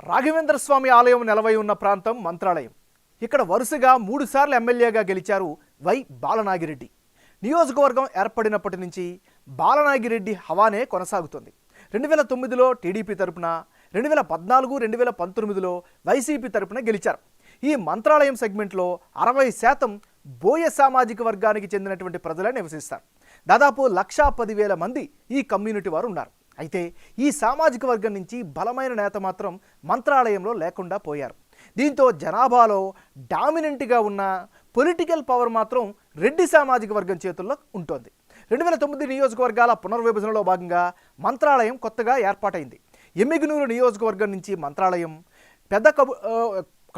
రాఘవేంద్ర స్వామి ఆలయం నెలవై ఉన్న ప్రాంతం మంత్రాలయం. ఇక్కడ వరుసగా 3 సార్లు ఎమ్మెల్యేగా గెలిచారు వై బాలనాగిరెడ్డి. నియోజకవర్గం ఏర్పడినప్పటి నుంచి బాలనాగిరెడ్డి హవానే కొనసాగుతుంది. 2009లో టీడీపీ తరపున, 2014, 2019లో వైసీపీ తరపున గెలిచారు. ఈ మంత్రాలయం సెగ్మెంట్లో 60% బోయ సామాజిక వర్గానికి చెందినటువంటి ప్రజలే నివసిస్తారు. దాదాపు 1,10,000 మంది ఈ కమ్యూనిటీ వారు ఉన్నారు. అయితే ఈ సామాజిక వర్గం నుంచి బలమైన నేత మాత్రం మంత్రాలయంలో లేకుండా పోయారు. దీంతో జనాభాలో డామినెంట్గా ఉన్న పొలిటికల్ పవర్ మాత్రం రెడ్డి సామాజిక వర్గం చేతుల్లో ఉంటుంది. 2009 నియోజకవర్గాల పునర్విభజనలో భాగంగా మంత్రాలయం కొత్తగా ఏర్పాటైంది. ఎమ్మిగనూరు నియోజకవర్గం నుంచి మంత్రాలయం,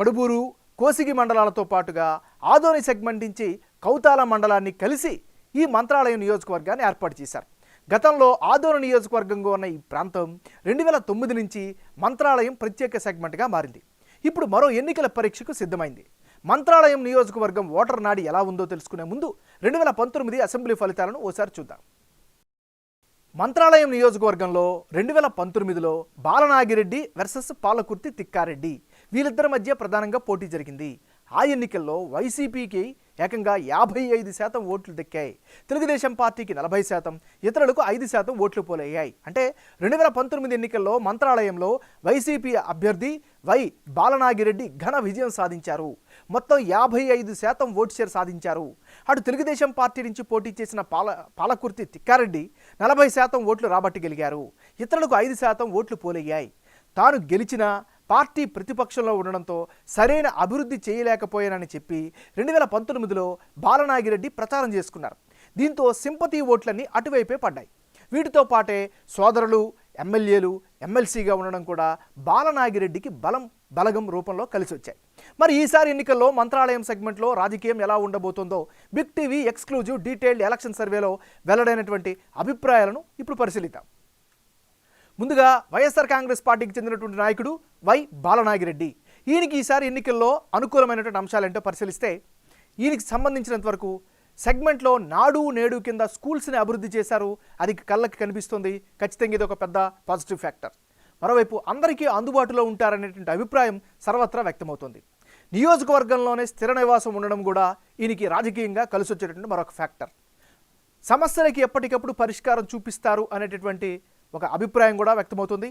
కడుబూరు, కోసిగి మండలాలతో పాటుగా ఆదోని సెగ్మెంట్ నుంచి కౌతాల మండలాన్ని కలిసి ఈ మంత్రాలయం నియోజకవర్గాన్ని ఏర్పాటు చేశారు. గతంలో ఆదోని నియోజకవర్గంగా ఉన్న ఈ ప్రాంతం 2009 నుంచి మంత్రాలయం ప్రత్యేక సెగ్మెంట్గా మారింది. ఇప్పుడు మరో ఎన్నికల పరీక్షకు సిద్ధమైంది. మంత్రాలయం నియోజకవర్గం ఓటర్ నాడి ఎలా ఉందో తెలుసుకునే ముందు 2019 అసెంబ్లీ ఫలితాలను ఓసారి చూద్దాం. మంత్రాలయం నియోజకవర్గంలో 2019లో బాలనాగిరెడ్డి వర్సెస్ పాలకుర్తి తిక్కారెడ్డి వీళ్ళిద్దరి మధ్య ప్రధానంగా పోటీ జరిగింది. ఆ ఎన్నికల్లో వైసీపీకి ఏకంగా 55% ఓట్లు దక్కాయి. తెలుగుదేశం పార్టీకి 40%, ఇతరులకు 5% ఓట్లు పోలయ్యాయి. అంటే 2019 ఎన్నికల్లో మంత్రాలయంలో వైసీపీ అభ్యర్థి వై బాలనాగిరెడ్డి ఘన విజయం సాధించారు. మొత్తం 55% ఓటు షేర్ సాధించారు. అటు తెలుగుదేశం పార్టీ నుంచి పోటీ చేసిన పాలకుర్తి తిక్కారెడ్డి 40% ఓట్లు రాబట్టగలిగారు. ఇతరులకు 5% ఓట్లు పోలయ్యాయి. తాను గెలిచిన పార్టీ ప్రతిపక్షంలో ఉండడంతో సరైన అభివృద్ధి చేయలేకపోయానని చెప్పి 2019లో బాలనాగిరెడ్డి ప్రచారం చేసుకున్నారు. దీంతో సింపతి ఓట్లన్నీ అటువైపే పడ్డాయి. వీటితో పాటే సోదరులు ఎమ్మెల్యేలు ఎమ్మెల్సీగా ఉండడం కూడా బాలనాగిరెడ్డికి బలగం రూపంలో కలిసి వచ్చాయి. మరి ఈసారి ఎన్నికల్లో మంత్రాలయం సెగ్మెంట్లో రాజకీయం ఎలా ఉండబోతుందో big TV exclusive detailed election సర్వేలో వెల్లడైనటువంటి అభిప్రాయాలను ఇప్పుడు పరిశీలిద్దాం. ముందుగా వైఎస్ఆర్ కాంగ్రెస్ పార్టీకి చెందినటువంటి నాయకుడు వై బాలనాగిరెడ్డి. ఈయనకి ఈసారి ఎన్నికల్లో అనుకూలమైనటువంటి అంశాలేంటో పరిశీలిస్తే ఈయనకి సంబంధించినంత వరకు సెగ్మెంట్లో నాడు నేడు కింద స్కూల్స్ని అభివృద్ధి చేశారు. అది కళ్ళకి కనిపిస్తుంది. ఖచ్చితంగా ఇది ఒక పెద్ద పాజిటివ్ ఫ్యాక్టర్. మరోవైపు అందరికీ అందుబాటులో ఉంటారనేటువంటి అభిప్రాయం సర్వత్రా వ్యక్తమవుతుంది. నియోజకవర్గంలోనే స్థిర నివాసం ఉండడం కూడా ఈయనకి రాజకీయంగా కలిసి వచ్చేటటువంటి మరొక ఫ్యాక్టర్. సమస్యలకి ఎప్పటికప్పుడు పరిష్కారం చూపిస్తారు అనేటటువంటి ఒక అభిప్రాయం కూడా వ్యక్తమవుతుంది.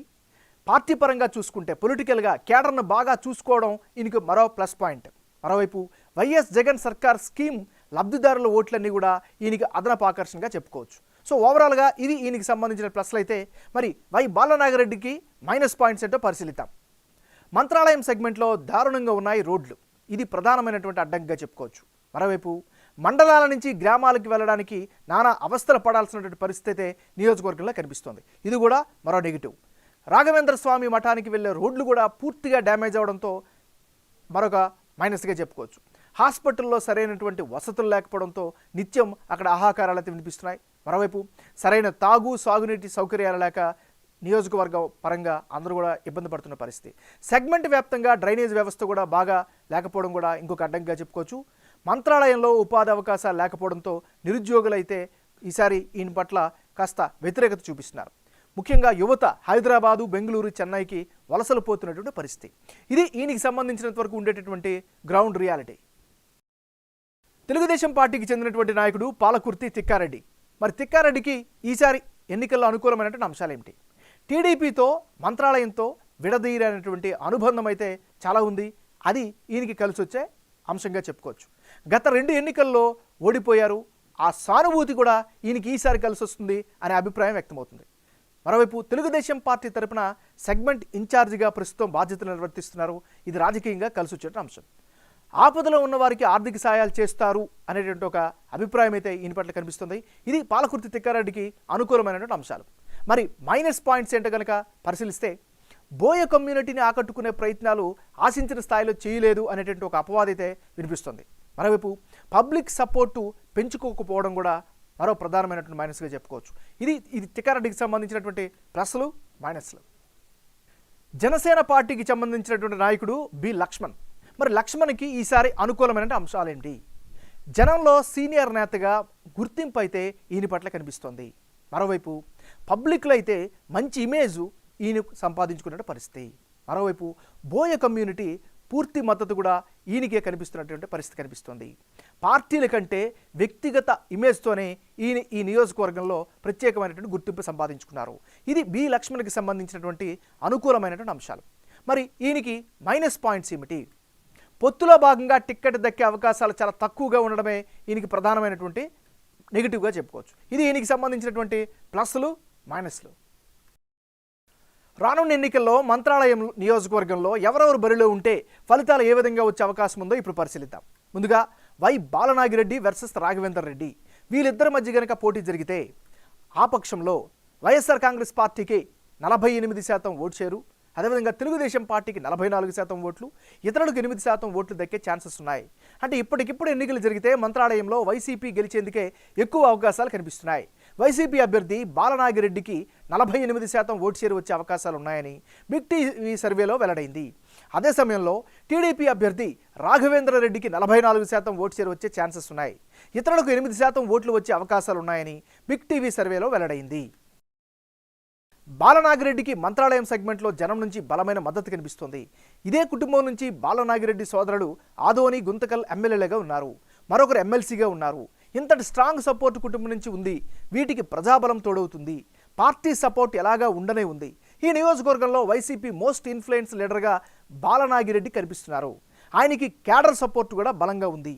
పార్టీ పరంగా చూసుకుంటే పొలిటికల్గా కేడర్ను బాగా చూసుకోవడం ఈయనకు మరో ప్లస్ పాయింట్. మరోవైపు వైఎస్ జగన్ సర్కార్ స్కీమ్ లబ్ధిదారుల ఓట్లన్నీ కూడా ఈయనకి అదనపు ఆకర్షణగా చెప్పుకోవచ్చు. సో ఓవరాల్గా ఇది ఈయనకి సంబంధించిన ప్లస్లు అయితే, మరి వై బాలనాగిరెడ్డికి మైనస్ పాయింట్స్ ఏంటో పరిశీలిద్దాం. మంత్రాలయం సెగ్మెంట్లో దారుణంగా ఉన్నాయి రోడ్లు. ఇది ప్రధానమైనటువంటి అడ్డంకిగా చెప్పుకోవచ్చు. మరోవైపు మండలాల నుంచి గ్రామాలకు వెళ్ళడానికి నానా అవస్థలు పడాల్సినటువంటి పరిస్థితి నియోజకవర్గంలో కనిపిస్తోంది. ఇది కూడా మరో నెగిటివ్. రాఘవేంద్ర స్వామి మఠానికి వెళ్ళే రోడ్లు కూడా పూర్తిగా డ్యామేజ్ అవడంతో మరొక మైనస్గా చెప్పుకోవచ్చు. హాస్పిటల్లో సరైనటువంటి వసతులు లేకపోవడంతో నిత్యం అక్కడ ఆహాకారాలు అయితే వినిపిస్తున్నాయి. మరోవైపు సరైన సాగునీటి సౌకర్యాలు లేక నియోజకవర్గ పరంగా అందరూ కూడా ఇబ్బంది పడుతున్న పరిస్థితి. సెగ్మెంట్ వ్యాప్తంగా డ్రైనేజ్ వ్యవస్థ కూడా బాగా లేకపోవడం కూడా ఇంకొక అడ్డంకిగా చెప్పుకోవచ్చు. మంత్రాలయంలో ఉపాధి అవకాశాలు లేకపోవడంతో నిరుద్యోగులైతే ఈసారి ఈయన పట్ల కాస్త వ్యతిరేకత చూపిస్తున్నారు. ముఖ్యంగా యువత హైదరాబాదు, బెంగళూరు, చెన్నైకి వలసలు పోతున్నటువంటి పరిస్థితి. ఇది ఈయనకి సంబంధించినంత వరకు ఉండేటటువంటి గ్రౌండ్ రియాలిటీ. తెలుగుదేశం పార్టీకి చెందినటువంటి నాయకుడు పాలకుర్తి తిక్కారెడ్డి. మరి తిక్కారెడ్డికి ఈసారి ఎన్నికల్లో అనుకూలమైనటువంటి అంశాలు ఏమిటి? టీడీపీతో మంత్రాలయంతో విడదీయనటువంటి అనుబంధం అయితే చాలా ఉంది. అది ఈయనకి కలిసి వచ్చే అంశంగా చెప్పుకోవచ్చు. గత 2 ఎన్నికల్లో ఓడిపోయారు. ఆ సానుభూతి కూడా ఈయనకి ఈసారి కలిసి వస్తుంది అనే అభిప్రాయం వ్యక్తమవుతుంది. మరోవైపు తెలుగుదేశం పార్టీ తరపున సెగ్మెంట్ ఇన్ఛార్జిగా ప్రస్తుతం బాధ్యతలు నిర్వర్తిస్తున్నారు. ఇది రాజకీయంగా కలిసి వచ్చే అంశం. ఆపదలో ఉన్న వారికి ఆర్థిక సాయాలు చేస్తారు అనేటువంటి ఒక అభిప్రాయం అయితే ఈయన పట్ల కనిపిస్తుంది. ఇది పాలకుర్తి తిక్కారెడ్డికి అనుకూలమైనటువంటి అంశాలు. మరి మైనస్ పాయింట్స్ ఏంటో కనుక పరిశీలిస్తే బోయ కమ్యూనిటీని ఆకట్టుకునే ప్రయత్నాలు ఆశించిన స్థాయిలో చేయలేదు అనేటువంటి ఒక అపవాదం అయితే వినిపిస్తుంది. మరోవైపు పబ్లిక్ సపోర్టు పెంచుకోకపోవడం కూడా మరో ప్రధానమైనటువంటి మైనస్గా చెప్పుకోవచ్చు. ఇది తిక్కారెడ్డికి సంబంధించినటువంటి ప్లస్లు మైనస్లు. జనసేన పార్టీకి సంబంధించినటువంటి నాయకుడు బి లక్ష్మణ్. మరి లక్ష్మణ్కి ఈసారి అనుకూలమైన అంశాలేంటి? జనంలో సీనియర్ నేతగా గుర్తింపు అయితే ఈయన పట్ల కనిపిస్తోంది. మరోవైపు పబ్లిక్లో అయితే మంచి ఇమేజ్ ఈయన సంపాదించుకునే పరిస్థితి. మరోవైపు బోయ కమ్యూనిటీ పూర్తి మద్దతు కూడా ఈయనకే కనిపిస్తున్నటువంటి పరిస్థితి కనిపిస్తుంది. పార్టీల కంటే వ్యక్తిగత ఇమేజ్తోనే ఈయన ఈ నియోజకవర్గంలో ప్రత్యేకమైనటువంటి గుర్తింపు సంపాదించుకున్నారు. ఇది బి లక్ష్మణ్కి సంబంధించినటువంటి అనుకూలమైనటువంటి అంశాలు. మరి ఈయనకి మైనస్ పాయింట్స్ ఏమిటి? పొత్తులో భాగంగా టిక్కెట్ దక్కే అవకాశాలు చాలా తక్కువగా ఉండడమే ఈయనకి ప్రధానమైనటువంటి నెగిటివ్గా చెప్పుకోవచ్చు. ఇది ఈయనకి సంబంధించినటువంటి ప్లస్లు మైనస్లు. రానున్న ఎన్నికల్లో మంత్రాలయం నియోజకవర్గంలో ఎవరెవరు బరిలో ఉంటే ఫలితాలు ఏ విధంగా వచ్చే అవకాశం ఉందో ఇప్పుడు పరిశీలిద్దాం. ముందుగా వై బాలనాగిరెడ్డి వర్సెస్ రాఘవేందర్ రెడ్డి, వీళ్ళిద్దరి మధ్య కనుక పోటీ జరిగితే ఆ పక్షంలో వైఎస్ఆర్ కాంగ్రెస్ పార్టీకి 48% ఓటు షేరు, అదేవిధంగా తెలుగుదేశం పార్టీకి 44% ఓట్లు, ఇతరులకు 8% ఓట్లు దక్కే ఛాన్సెస్ ఉన్నాయి. అంటే ఇప్పటికిప్పుడు ఎన్నికలు జరిగితే మంత్రాలయంలో వైసీపీ గెలిచేందుకే ఎక్కువ అవకాశాలు కనిపిస్తున్నాయి. వైసీపీ అభ్యర్థి బాలనాగిరెడ్డికి 48% ఓటు షేరు వచ్చే అవకాశాలు ఉన్నాయని బిగ్ టీవీ సర్వేలో వెల్లడైంది. అదే సమయంలో టీడీపీ అభ్యర్థి రాఘవేంద్ర రెడ్డికి 44% ఓటు షేరు వచ్చే ఛాన్సెస్ ఉన్నాయి. ఇతరులకు 8% ఓట్లు వచ్చే అవకాశాలు ఉన్నాయని బిగ్ టీవీ సర్వేలో వెల్లడైంది. బాలనాగిరెడ్డికి మంత్రాలయం సెగ్మెంట్లో జనం నుంచి బలమైన మద్దతు కనిపిస్తోంది. ఇదే కుటుంబం నుంచి బాలనాగిరెడ్డి సోదరుడు ఆదోని గుంతకల్ ఎమ్మెల్యేలుగా ఉన్నారు, మరొకరు ఎమ్మెల్సీగా ఉన్నారు. ఇంతటి స్ట్రాంగ్ సపోర్ట్ కుటుంబం నుంచి ఉంది. వీటికి ప్రజాబలం తోడవుతుంది. పార్టీ సపోర్ట్ ఎలాగా ఉండనే ఉంది. ఈ నియోజకవర్గంలో వైసీపీ మోస్ట్ ఇన్ఫ్లుయెన్స్ లీడర్గా బాలనాగిరెడ్డి కనిపిస్తున్నారు. ఆయనకి క్యాడర్ సపోర్ట్ కూడా బలంగా ఉంది.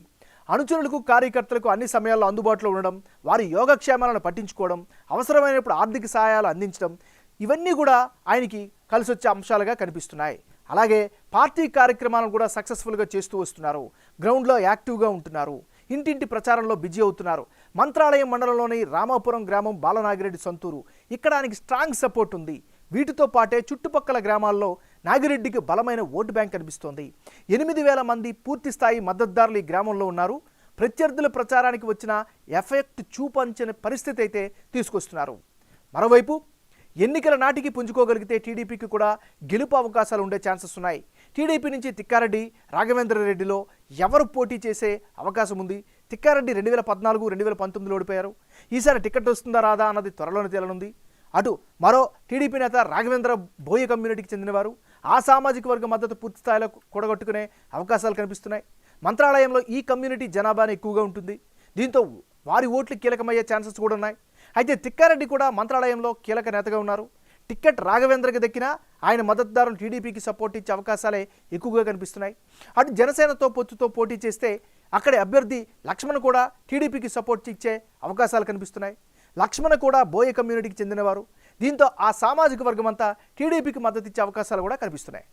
అనుచరులకు కార్యకర్తలకు అన్ని సమయాల్లో అందుబాటులో ఉండడం, వారి యోగక్షేమాలను పట్టించుకోవడం, అవసరమైనప్పుడు ఆర్థిక సహాయాలు అందించడం, ఇవన్నీ కూడా ఆయనకి కలిసి వచ్చే అంశాలుగా కనిపిస్తున్నాయి. అలాగే పార్టీ కార్యక్రమాలను కూడా సక్సెస్ఫుల్గా చేస్తూ వస్తున్నారు. గ్రౌండ్లో యాక్టివ్గా ఉంటున్నారు. ఇంటింటి ప్రచారంలో బిజీ అవుతున్నారు. మంత్రాలయం మండలంలోని రామాపురం గ్రామం బాలనాగిరెడ్డి సొంతూరు. ఇక్కడ ఆయనకి స్ట్రాంగ్ సపోర్ట్ ఉంది. వీటితో పాటే చుట్టుపక్కల గ్రామాల్లో నాగిరెడ్డికి బలమైన ఓటు బ్యాంక్ కనిపిస్తోంది. 8,000 మంది పూర్తి స్థాయి మద్దతుదారులు ఈ గ్రామంలో ఉన్నారు. ప్రత్యర్థుల ప్రచారానికి వచ్చిన ఎఫెక్ట్ చూపించని పరిస్థితి అయితే తీసుకొస్తున్నారు. మరోవైపు ఎన్నికల నాటికి పుంజుకోగలిగితే టీడీపీకి కూడా గెలుపు అవకాశాలు ఉండే ఛాన్సెస్ ఉన్నాయి. టీడీపీ నుంచి తిక్కారెడ్డి, రాఘవేంద్ర రెడ్డిలో ఎవరు పోటీ చేసే అవకాశం ఉంది? తిక్కారెడ్డి 2014, 2019లో ఓడిపోయారు. ఈసారి టికెట్ వస్తుందా రాదా అన్నది త్వరలోనే తేలనుంది. అటు మరో టీడీపీ నేత రాఘవేంద్ర బోయ కమ్యూనిటీకి చెందినవారు. ఆ సామాజిక వర్గ మద్దతు పూర్తి స్థాయిలో కూడగట్టుకునే అవకాశాలు కనిపిస్తున్నాయి. మంత్రాలయంలో ఈ కమ్యూనిటీ జనాభానే ఎక్కువగా ఉంటుంది. దీంతో వారి ఓట్లు కీలకమయ్యే ఛాన్సెస్ కూడా ఉన్నాయి. అయితే తిక్కారెడ్డి కూడా మంత్రాలయంలో కీలక నేతగా ఉన్నారు. టికెట్ రాఘవేంద్రకి దక్కినా ఆయన మద్దతుదారులు టీడీపీకి సపోర్ట్ ఇచ్చే అవకాశాలే ఎక్కువగా కనిపిస్తున్నాయి. అటు జనసేనతో పొత్తుతో పోటీ చేస్తే అక్కడి అభ్యర్థి లక్ష్మణ్ కూడా టీడీపీకి సపోర్ట్ ఇచ్చే అవకాశాలు కనిపిస్తున్నాయి. లక్ష్మణ్ కూడా బోయ కమ్యూనిటీకి చెందినవారు. దీంతో ఆ సామాజిక వర్గం అంతా టీడీపీకి మద్దతు ఇచ్చే అవకాశాలు కూడా కనిపిస్తున్నాయి.